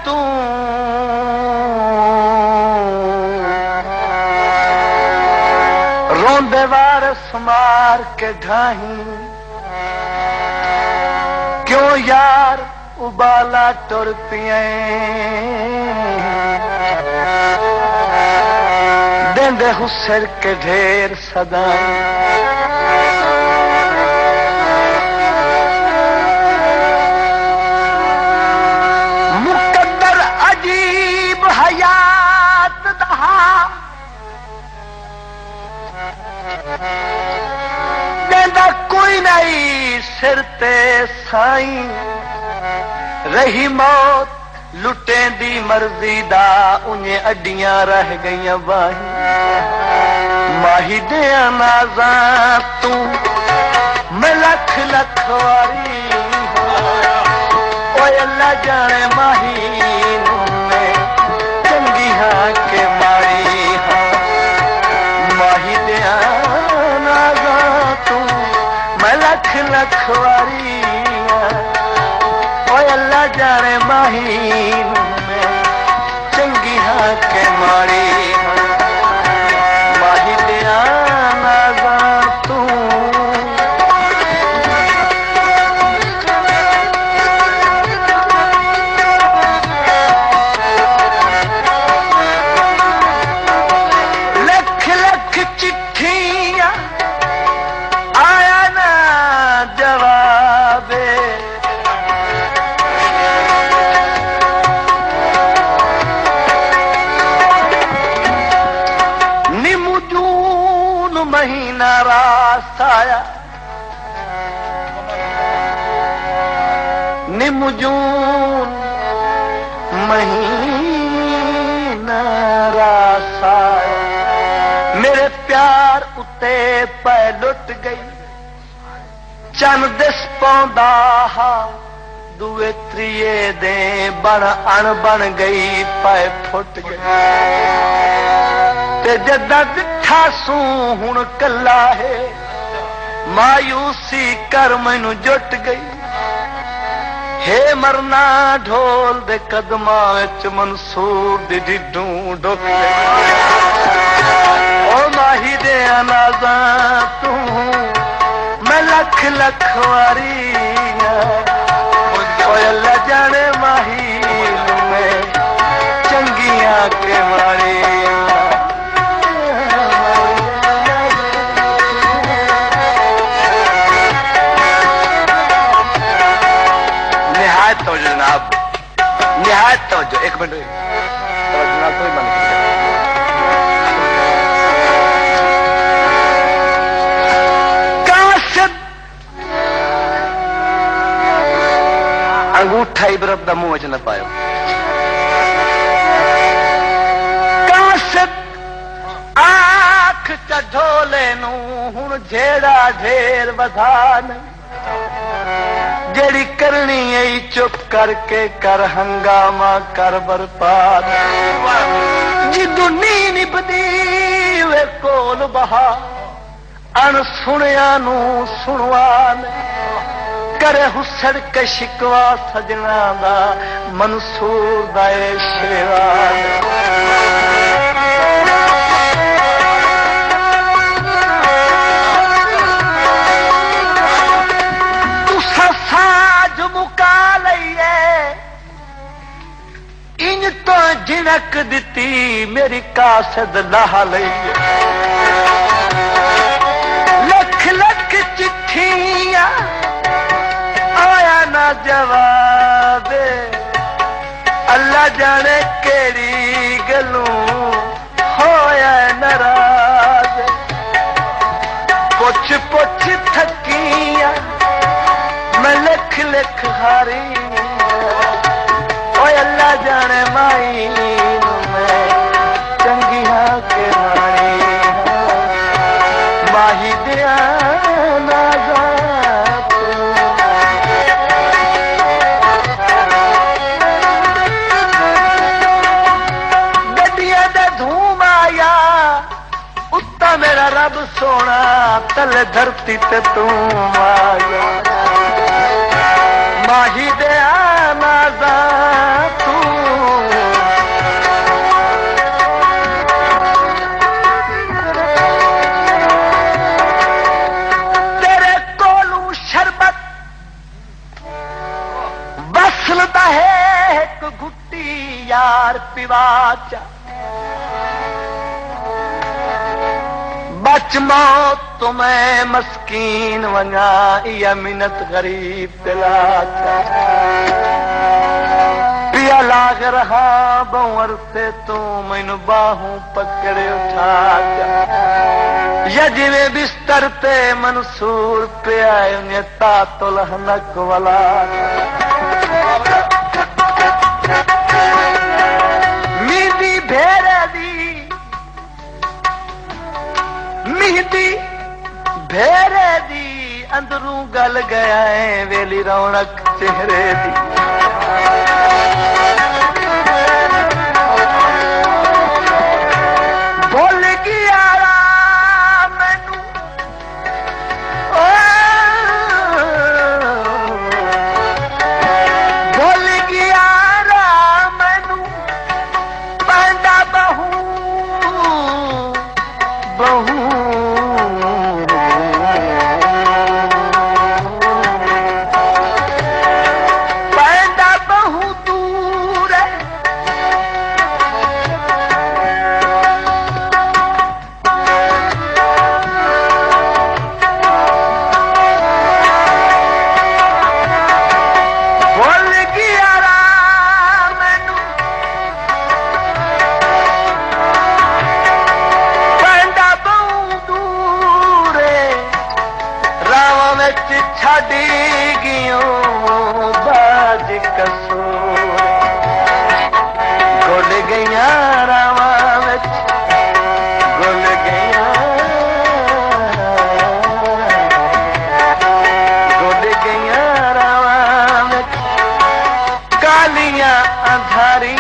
तू रोंदे वारस मार के ढाही क्यों यार उबाला टुर पिए देंदे हुसर के ढेर सदाई मुकद्दर अजीब हयात दहा देंदा कोई नहीं सिर ते साईं रही मौत लुटें दी मर्जी दा उन्हें अड्डियां रह गईयां बाही माही दिया नाजा तू मैं लख लख वारी ओए अल्लाह जाने माही मैं चंगी हाँ के मारी हाँ माही दिया नाजा तू मैं लख लख वारी अल्लाह जाने माही में चंगी हाँ के माड़ी माही दिया नाजा तू लख लख चिट्ठियां आया ना जवाबे महीना रास आया निमजून महीना रास आया मेरे प्यार उते पै लुट गई चन दिस पौंदा हा दुए त्रिये दे बन अण बन गई पै फुट गई ते जदा दिठा सू हुण कला है मायूसी कर मैनू जुट गई हे मरना ढोल दे कदमां विच मंसूर दी डिडू डुक गई ओ माही दे नाज़ा तू मैं लख लख वारी ओ अल्लाह जाने माही मैं चंगियां के मारी तो जनाब निहायत तवज्जो एक मिनट जनाब तो बंद कासिद अंगूठा इबरत दा मुंह च न पायो कासिद आख च ढोले नू हुण झेड़ा ढेर वधा नहीं जेड़ी करनी है चुप करके कर हंगामा कर बर्बाद जिदू नी निभदी वे कोल बहा अन सुनिया नू सुनवान करे हुसड़ के शिकवा सजना दा मंसूर दा शेरान इंज तो झिड़क दिती मेरी कासद लाह लई लख लख चिट्ठियां आया ना जवाब अल्लाह जाने केड़ी गलूं होया नाराज पुछ पुछ थकियां मैं लख लख हारी अल्लाह जाने माई मैं चंगी हाँ के मारी माही दिया नाज़ा गड्डिया दा धूम आया उत्ता मेरा रब सोना तले धरती ते तू आया माही दिया नाज़ा तू यार पिवाचा बच मौत तुम्हें मस्कीन वना या मिनत गरीब दिलाचा पिया लाग रहा बंवर से तू मैनू बाहू पकड़े उठाचा या जिवे बिस्तर ते मंसूर पे आए उन्हें तातुल हनक वाला मीदी भेरे दी मीदी भेरे दी अंदरू गल गया है वेली रौनक चेहरे दी बोल गया कालियां अंधारी